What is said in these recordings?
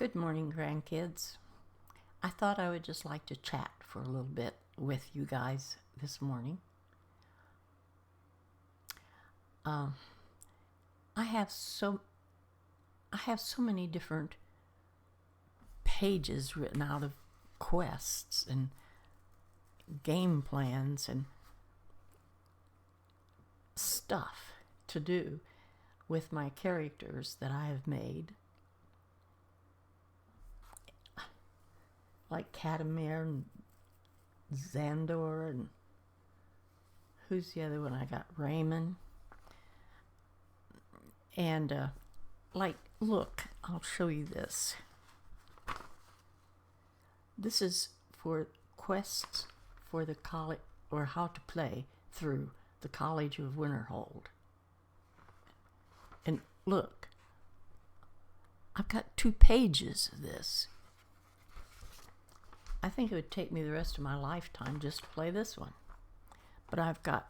Good morning, grandkids. I thought I would just like to chat for a little bit with you guys this morning. I have so many different pages written out of quests and game plans and stuff to do with my characters that I have made. Like Catamir and Xandor and who's the other one I got? Raymond. And look, I'll show you this. This is for quests for the college, or how to play through the College of Winterhold. And look, I've got 2 pages of this. I think it would take me the rest of my lifetime just to play this one. But I've got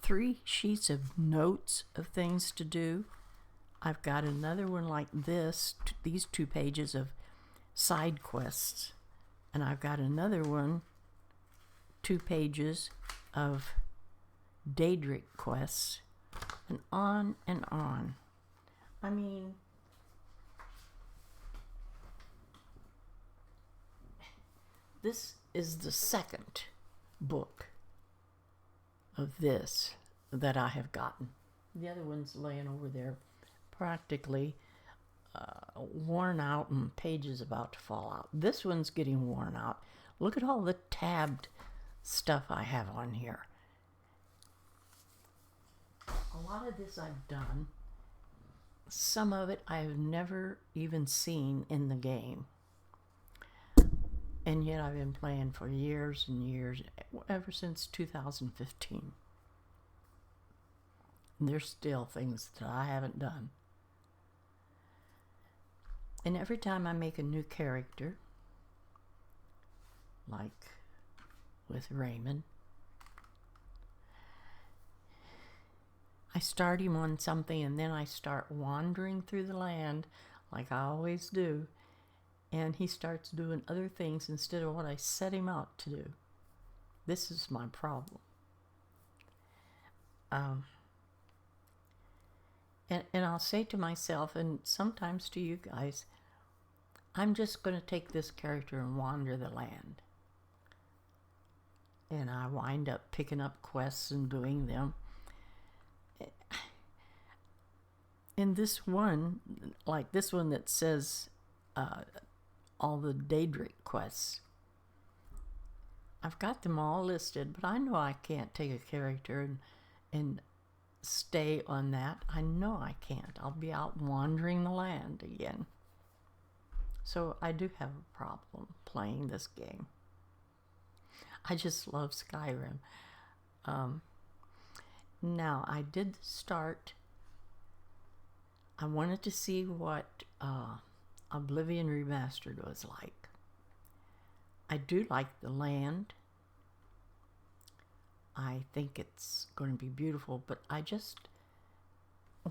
3 sheets of notes of things to do. I've got another one like this, these 2 pages of side quests. And I've got another one, 2 pages of Daedric quests, and on and on. I mean, this is the second book of this that I have gotten. The other one's laying over there practically worn out and pages about to fall out. This one's getting worn out. Look at all the tabbed stuff I have on here. A lot of this I've done. Some of it I've never even seen in the game. And yet I've been playing for years and years, ever since 2015. And there's still things that I haven't done. And every time I make a new character, like with Raymond, I start him on something and then I start wandering through the land like I always do. And he starts doing other things instead of what I set him out to do. This is my problem. And I'll say to myself, and sometimes to you guys, I'm just going to take this character and wander the land. And I wind up picking up quests and doing them. In this one, like this one that says all the Daedric quests, I've got them all listed, but I know I can't take a character and stay on that. I know I can't. I'll be out wandering the land again. So I do have a problem playing this game. I just love Skyrim. Now, I did start. I wanted to see what Oblivion Remastered was like. I do like the land. I think it's going to be beautiful, but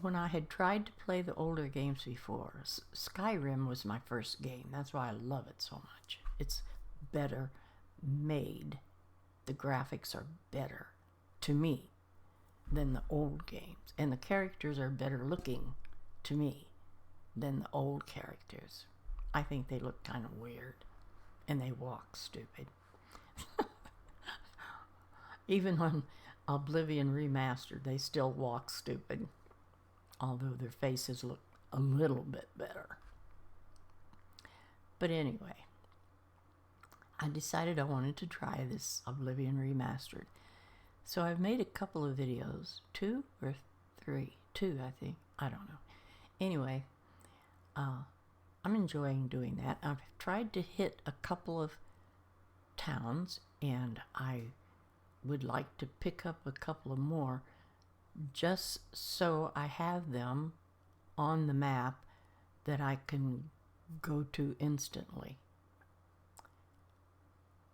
when I had tried to play the older games before, Skyrim was my first game. That's why I love it so much. It's better made. The graphics are better, to me, than the old games. And the characters are better looking, to me, than the old characters. I think they look kind of weird, and they walk stupid. Even on Oblivion Remastered, they still walk stupid, although their faces look a little bit better. But anyway, I decided I wanted to try this Oblivion Remastered. So I've made a couple of videos, 2 or 3, 2 I think, I don't know. Anyway, I'm enjoying doing that. I've tried to hit a couple of towns, and I would like to pick up a couple of more just so I have them on the map that I can go to instantly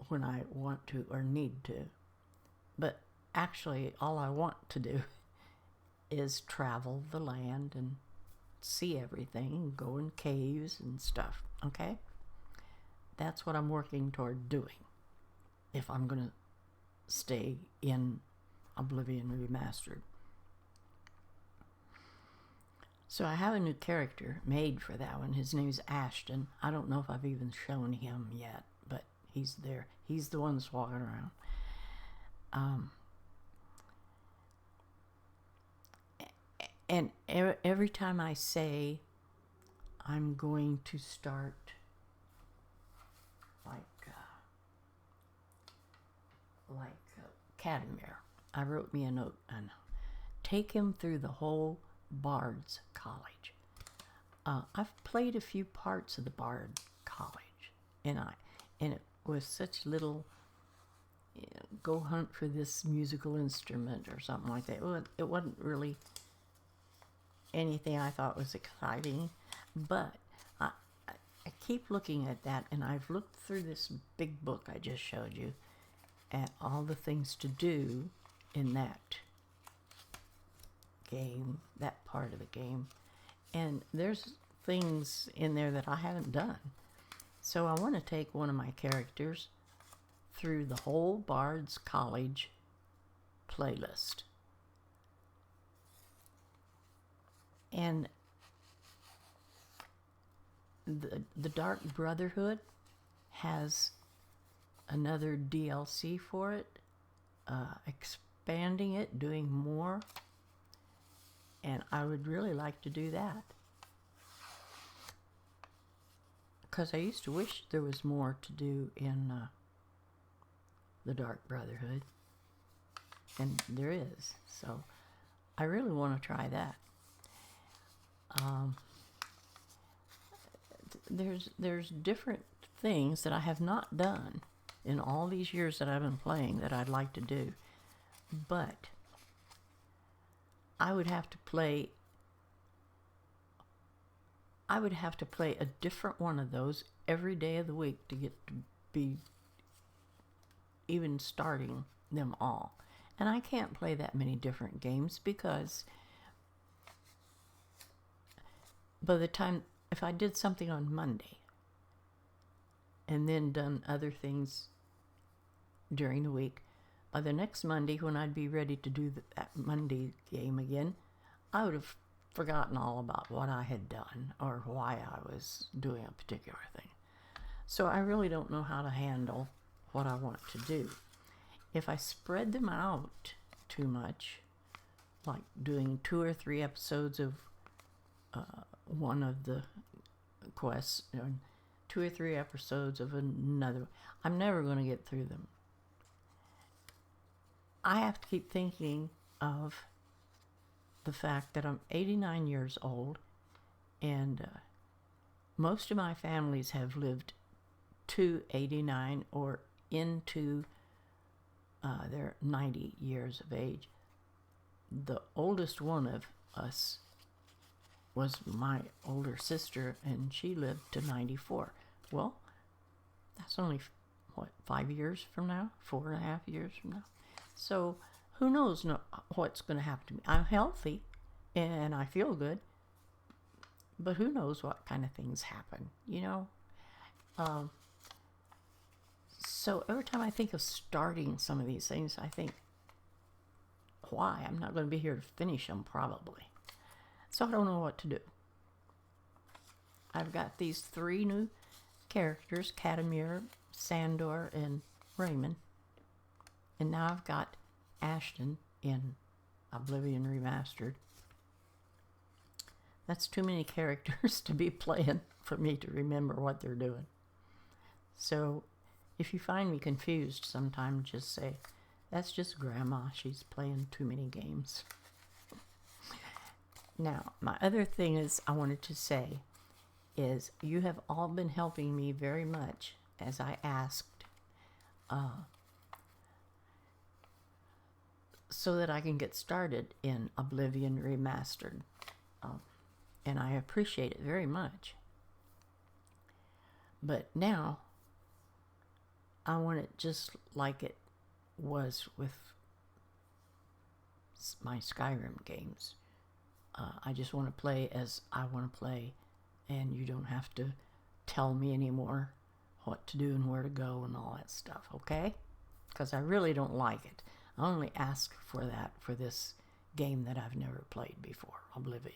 when I want to or need to. But actually, all I want to do is travel the land and see everything, go in caves and stuff, okay? That's what I'm working toward doing if I'm going to stay in Oblivion Remastered. So I have a new character made for that one. His name is Ashton. I don't know if I've even shown him yet, but he's there. He's the one that's walking around. And every time I say I'm going to start like Cadmere, I wrote me a note and take him through the whole Bard's College. I've played a few parts of the Bard College, and it was such little, you know, go hunt for this musical instrument or something like that. Well, it wasn't really anything I thought was exciting, but I keep looking at that, and I've looked through this big book I just showed you at all the things to do in that game, that part of the game, and there's things in there that I haven't done. So I want to take one of my characters through the whole Bard's College playlist. And the Dark Brotherhood has another DLC for it, expanding it, doing more, and I would really like to do that, because I used to wish there was more to do in the Dark Brotherhood, and there is, so I really want to try that. There's different things that I have not done in all these years that I've been playing that I'd like to do, but I would have to play a different one of those every day of the week to get to be even starting them all. And I can't play that many different games, because by the time, if I did something on Monday and then done other things during the week, by the next Monday when I'd be ready to do that Monday game again, I would have forgotten all about what I had done or why I was doing a particular thing. So I really don't know how to handle what I want to do. If I spread them out too much, like doing 2 or 3 episodes of one of the quests, and 2 or 3 episodes of another, I'm never going to get through them. I have to keep thinking of the fact that I'm 89 years old, and most of my families have lived to 89 or into their 90 years of age. The oldest one of us was my older sister, and she lived to 94. Well, that's only, what, 5 years from now? 4.5 years from now? So who knows what's going to happen to me. I'm healthy, and I feel good, but who knows what kind of things happen, you know? So every time I think of starting some of these things, I think, why? I'm not going to be here to finish them, probably. So I don't know what to do. I've got these 3 new characters, Cadmere, Sandor, and Raymond. And now I've got Ashton in Oblivion Remastered. That's too many characters to be playing for me to remember what they're doing. So if you find me confused sometime, just say, that's just Grandma. She's playing too many games. Now, my other thing is I wanted to say is you have all been helping me very much, as I asked, so that I can get started in Oblivion Remastered. And I appreciate it very much. But now, I want it just like it was with my Skyrim games. I just want to play as I want to play, and you don't have to tell me anymore what to do and where to go and all that stuff, okay? Because I really don't like it. I only ask for that for this game that I've never played before, Oblivion.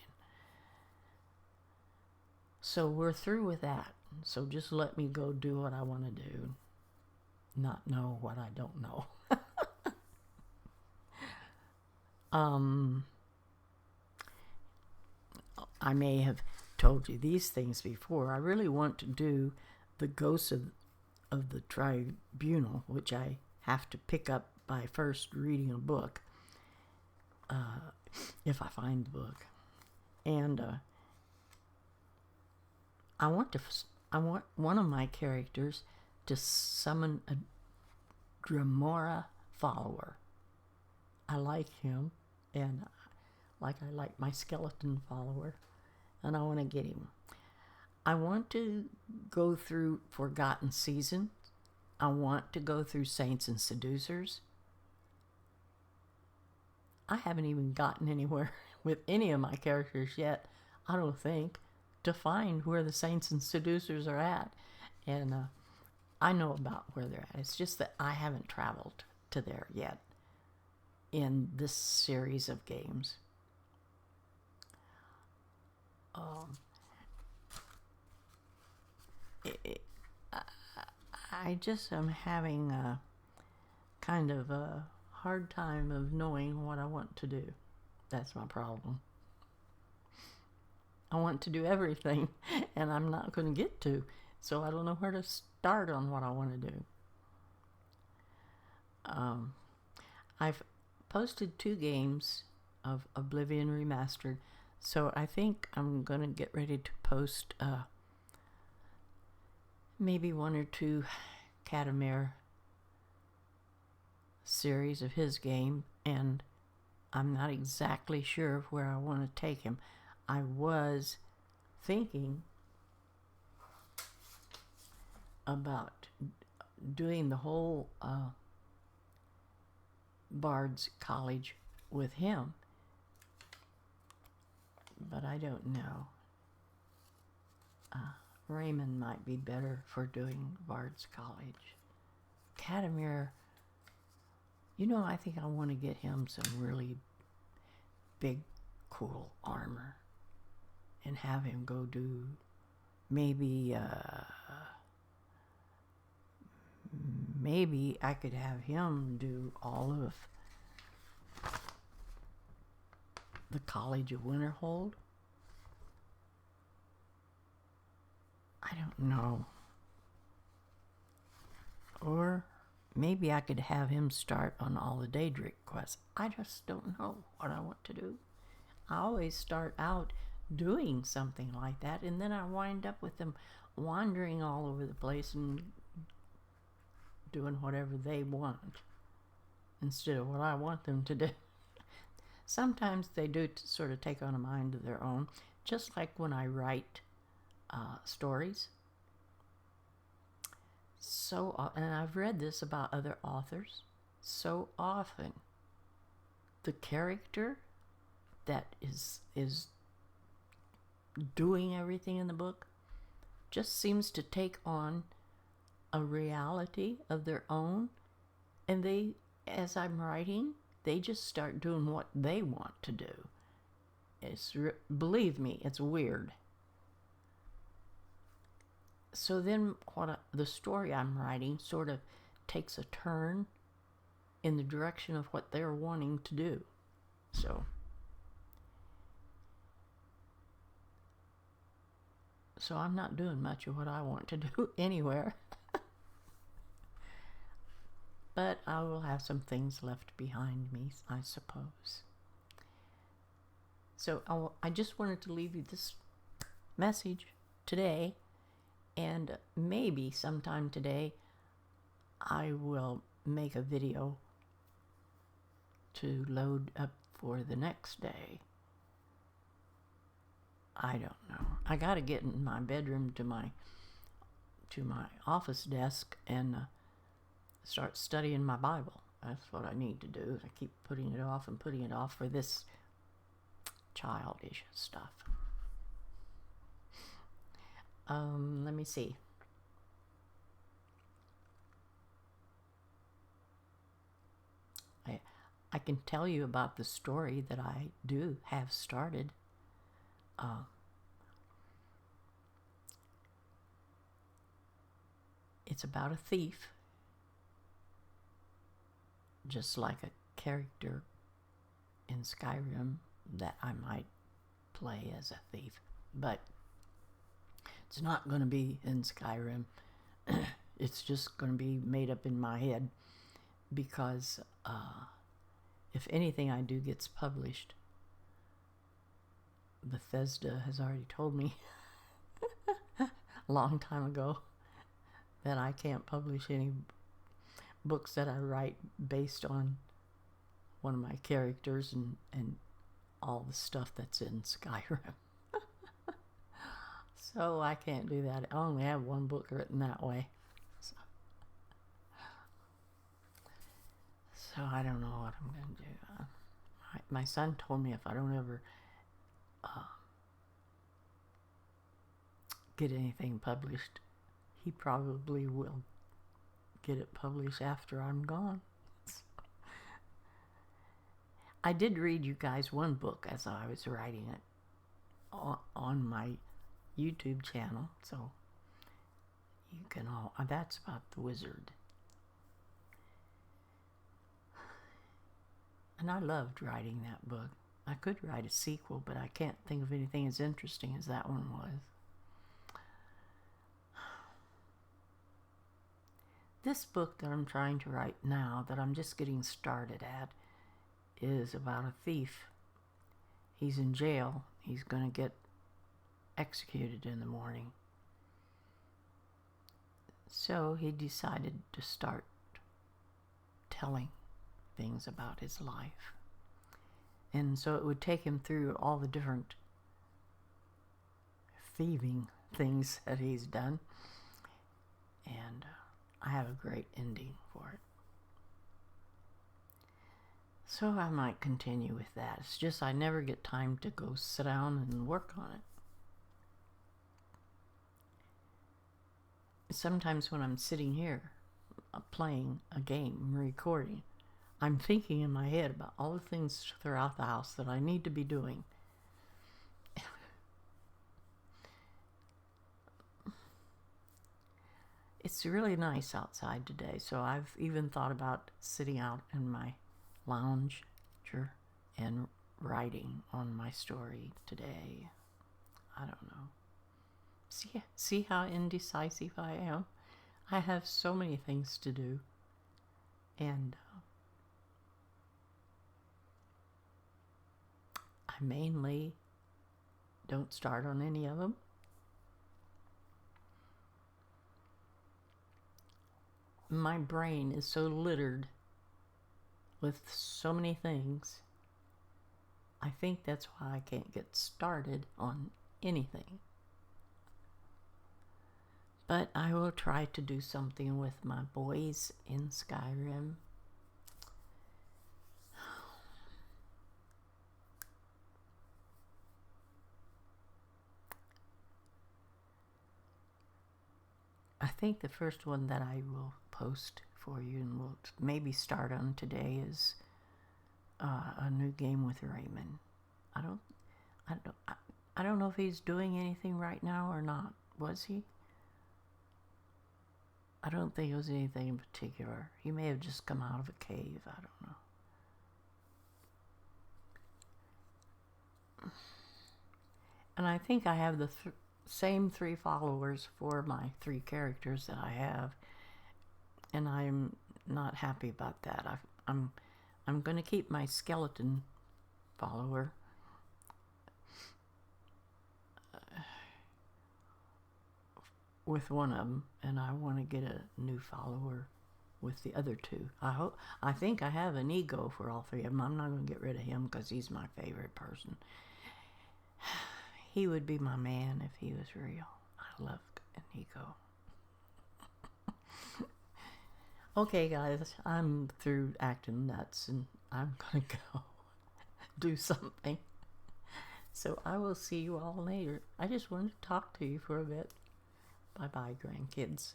So we're through with that. So just let me go do what I want to do, not know what I don't know. I may have told you these things before. I really want to do the Ghosts of the Tribunal, which I have to pick up by first reading a book, if I find the book. And I want one of my characters to summon a Dremora follower. I like him, and I like my skeleton follower, and I want to get him. I want to go through Forgotten Seasons. I want to go through Saints and Seducers. I haven't even gotten anywhere with any of my characters yet, I don't think, to find where the Saints and Seducers are at. And I know about where they're at. It's just that I haven't traveled to there yet in this series of games. I just am having a kind of a hard time of knowing what I want to do. That's my problem. I want to do everything, and I'm not going to get to, so I don't know where to start on what I want to do. I've posted 2 games of Oblivion Remastered, so I think I'm going to get ready to post maybe 1 or 2 Cablemod series of his game, and I'm not exactly sure where I want to take him. I was thinking about doing the whole Bard's College with him, but I don't know. Raymond might be better for doing Bard's College. Cablemod, you know, I think I want to get him some really big, cool armor and have him go do maybe I could have him do all of the College of Winterhold. I don't know. Or maybe I could have him start on all the Daedric quests. I just don't know what I want to do. I always start out doing something like that, and then I wind up with them wandering all over the place and doing whatever they want instead of what I want them to do. Sometimes they do sort of take on a mind of their own, just like when I write stories. And I've read this about other authors, so often the character that is doing everything in the book just seems to take on a reality of their own, and they, as I'm writing, they just start doing what they want to do. Believe me, it's weird. So then the story I'm writing sort of takes a turn in the direction of what they're wanting to do. So I'm not doing much of what I want to do anywhere. But I will have some things left behind me, I suppose. So I just wanted to leave you this message today, and maybe sometime today I will make a video to load up for the next day. I don't know. I got to get in my bedroom to my office desk and start studying my Bible. That's what I need to do. I keep putting it off and putting it off for this childish stuff. Let me see. I can tell you about the story that I do have started. It's about a thief, just like a character in Skyrim that I might play as a thief, but it's not going to be in Skyrim. It's just going to be made up in my head, because if anything I do gets published, Bethesda has already told me a long time ago that I can't publish any books that I write based on one of my characters and all the stuff that's in Skyrim. So I can't do that. I only have one book written that way. So I don't know what I'm going to do. My son told me if I don't ever get anything published, he probably will get it published after I'm gone. I did read you guys one book as I was writing it on my YouTube channel, so you can all, that's about the wizard. And I loved writing that book. I could write a sequel, but I can't think of anything as interesting as that one was. This book that I'm trying to write now, that I'm just getting started at, is about a thief. He's in jail. He's going to get executed in the morning. So he decided to start telling things about his life. And so it would take him through all the different thieving things that he's done. And I have a great ending for it. So I might continue with that. It's just I never get time to go sit down and work on it. Sometimes when I'm sitting here playing a game, recording, I'm thinking in my head about all the things throughout the house that I need to be doing. It's really nice outside today, so I've even thought about sitting out in my lounge and writing on my story today. I don't know. See how indecisive I am? I have so many things to do, and I mainly don't start on any of them. My brain is so littered with so many things. I think that's why I can't get started on anything. But I will try to do something with my boys in Skyrim. I think the first one that I will post for you and we'll maybe start on today is a new game with Raymond. I don't know if he's doing anything right now or not. Was he? I don't think it was anything in particular. He may have just come out of a cave. I don't know. And I think I have the same 3 followers for my 3 characters that I have, and I'm not happy about that. I'm going to keep my skeleton follower. With one of them, and I want to get a new follower with the other 2. I think I have an ego for all 3 of them. I'm not going to get rid of him because he's my favorite person. He would be my man if he was real. I love an ego. Okay, guys, I'm through acting nuts, and I'm going to go do something. So I will see you all later. I just wanted to talk to you for a bit. Bye-bye, grandkids.